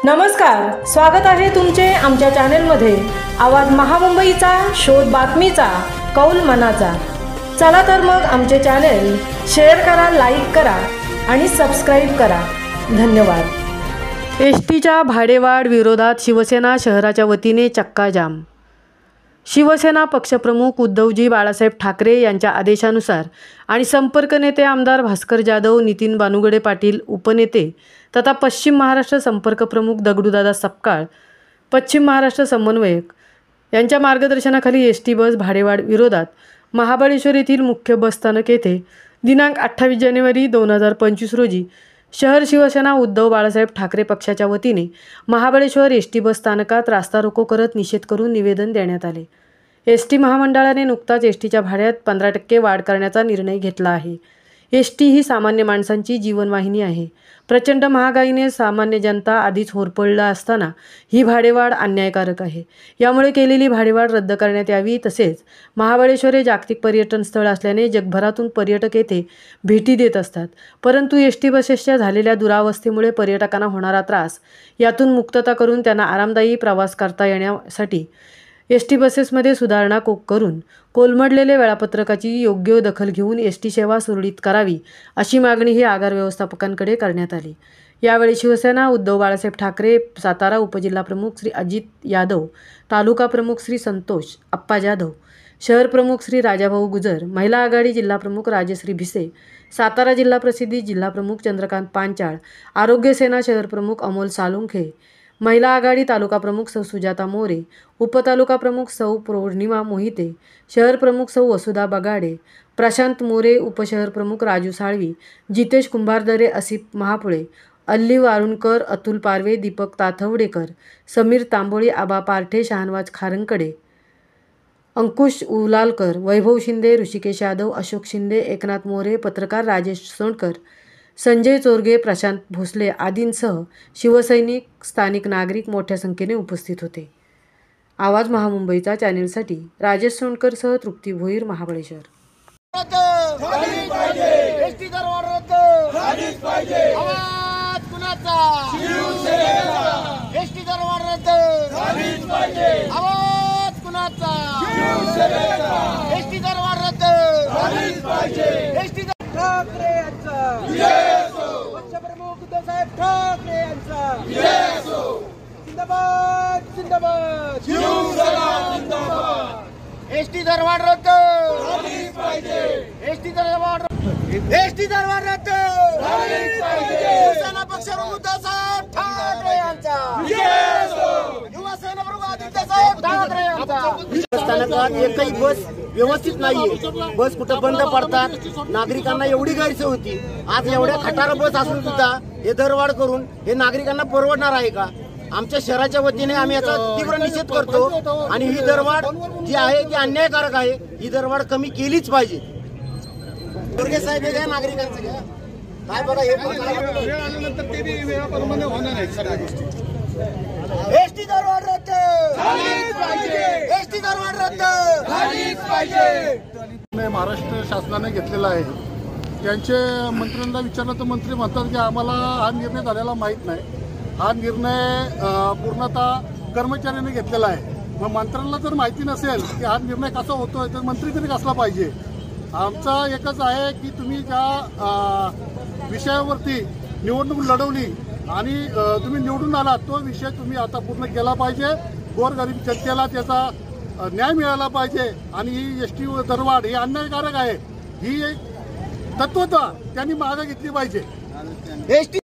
नमस्कार, स्वागत आहे तुमचे आमच्या चॅनलमध्ये। आवाज महामुंबईचा, शोध बातमीचा, कौल मनाचा। चला तर मग आमचे चॅनल शेअर करा, लाईक करा आणि सबस्क्राइब करा। धन्यवाद। एसटीच्या भाडेवाढ विरोधात शिवसेना शहराच्या वतीने चक्काजाम। शिवसेना पक्षप्रमुख उद्धवजी बाळासाहेब ठाकरे यांच्या आदेशानुसार आणि संपर्क नेते आमदार भास्कर जाधव, नितीन बानुगडे पाटील उपनेते तथा पश्चिम महाराष्ट्र संपर्क प्रमुख दगडूदादा सपकाळ, पश्चिम महाराष्ट्र समन्वयक यांच्या मार्गदर्शनाखाली एसटी बस भाडेवाढ विरोधात महाबळेश्वर येथील मुख्य बस स्थानक येथे दिनांक 28 जानेवारी 2025 रोजी शहर शिवसेना उद्धव बाळासाहेब ठाकरे पक्षाच्या वतीने महाबळेश्वर एसटी बस स्थानकात रास्ता रोको करत निषेध करून निवेदन देण्यात आले। एसटी महामंडळाने नुकताच एसटीच्या भाड्यात 15% वाढ करण्याचा निर्णय घेतला आहे। एसटी ही सामान्य माणसांची जीवनवाहिनी आहे। प्रचंड महागाईने सामान्य जनता आधीच होरपळला असताना ही भाडेवाढ अन्यायकारक आहे। यामुळे केलेली भाडेवाढ रद्द करण्यात यावी। तसेच महाबळेश्वर हे जागतिक पर्यटन स्थळ असल्याने जगभरातून पर्यटक येथे भेटी देत असतात, परंतु एसटी बसेसच्या झालेल्या दुरावस्थेमुळे पर्यटकांना होणारा त्रास यातून मुक्तता करून त्यांना आरामदायी प्रवास करता येण्यासाठी एसटी बसेसमध्ये सुधारणा करून कोलमडलेले वेळापत्रकाची योग्य दखल घेऊन एसटी सेवा सुरळीत करावी, अशी मागणी ही आगार व्यवस्थापकांकडे करण्यात आली। यावेळी शिवसेना उद्धव बाळासाहेब ठाकरे सातारा उपजिल्हा प्रमुख श्री अजित यादव, तालुका प्रमुख श्री संतोष अप्पा जाधव, शहर प्रमुख श्री राजाभाऊ गुजर, महिला आघाडी जिल्हा प्रमुख राजश्री भिसे, सातारा जिल्हा प्रसिद्धी जिल्हा प्रमुख चंद्रकांत पांचाळ, आरोग्य सेना शहर प्रमुख अमोल सालुंखे, महिला आघाडी तालुका प्रमुख सौ सुजाता मोरे, उपतालुका प्रमुख सौ पौर्णिमा मोहिते, शहर प्रमुख सौ वसुधा बगाडे, प्रशांत मोरे, उपशहर प्रमुख राजू साळवी, जितेश कुंभारदरे, असिफ महापुळे, अल्ली वारुणकर, अतुल पारवे, दीपक ताथवडेकर, समीर तांबोळी, आबा पारठे, शहानवाज खारंकडे, अंकुश उलालकर, वैभव शिंदे, ऋषिकेश यादव, अशोक शिंदे, एकनाथ मोरे, पत्रकार राजेश सोनकर, संजय चोरगे, प्रशांत भोसले आदींसह शिवसैनिक, स्थानिक नागरिक मोठ्या संख्येने उपस्थित होते। आवाज महामुंबईचा चॅनेलसाठी राजेश सोनकरसह तृप्ती भोईर, महाबळेश्वर। एसटी दरवाढ रद्द झालीच पाहिजे। आवाज कुणाचा? शिवसेनेचा। एसटी दरवाढ रद्द झालीच पाहिजे। आवाज कुणाचा? शिवसेनेचा। एसटी दरवाढ रद्द झालीच पाहिजे। एसटी ठाकरे यांचा विजय असो। पक्षप्रमुख उद्धवसाहेब ठाकरे यांचा विजय असो। जिंदाबाद जिंदाबाद शिवसेना जिंदाबाद। एसटी दरवाढ रद्द झालीच पाहिजे। एसटी दरवाढ रद्द झालीच पाहिजे। शिवसेना पक्षप्रमुख उद्धवसाहेब ठाकरे यांचा विजय असो। युवा सेना प्रमुख आदित्यसाहेब ठाकरे यांचा। स्थानकात एकही बस व्यवस्थित नाहीये। बस कुठं बंद पडतात, नागरिकांना एवढी गैरसोय होती। आज एवढ्या खटारा बस असून सुद्धा हे दरवाढ करून हे नागरिकांना परवडणार आहे का? आमच्या शहराच्या वतीने आम्ही याचा तीव्र निषेध करतो आणि ही दरवाढ जी आहे ती अन्यायकारक आहे। ही दरवाढ कमी केलीच पाहिजे। दुर्गे साहेब हे नागरिकांचं घ्या काय बघा, हे वेळ आल्यानंतर ते बी वेळाप्रमाणे होणार आहे सगळ्या गोष्टी। एसटी दरवाढ रद्द झालीच पाहिजे। एसटी दरवाढ रद्द झालीच पाहिजे। महाराष्ट्र शासनाने घेतलेला आहे। त्यांचे मंत्र्यांना विचारलं तर मंत्री म्हणतात की आम्हाला हा निर्णय झालेला माहीत नाही। हा निर्णय पूर्णतः कर्मचाऱ्यांनी घेतलेला आहे। मग मंत्र्यांना जर माहिती नसेल की हा निर्णय कसा होतोय तर मंत्री तरी कसला पाहिजे। आमचा एकच आहे की तुम्ही ज्या विषयावरती निवडणूक लढवली आणि तुम्ही निवडून आलात तो विषय तुम्ही आता पूर्ण केला पाहिजे। गोरगरीब जनतेला त्याचा न्याय मिळाला पाहिजे आणि ही एसटी दरवाढ ही अन्यायकारक आहे। ही एक तत्वता त्यांनी मागे घेतली पाहिजे। एसटी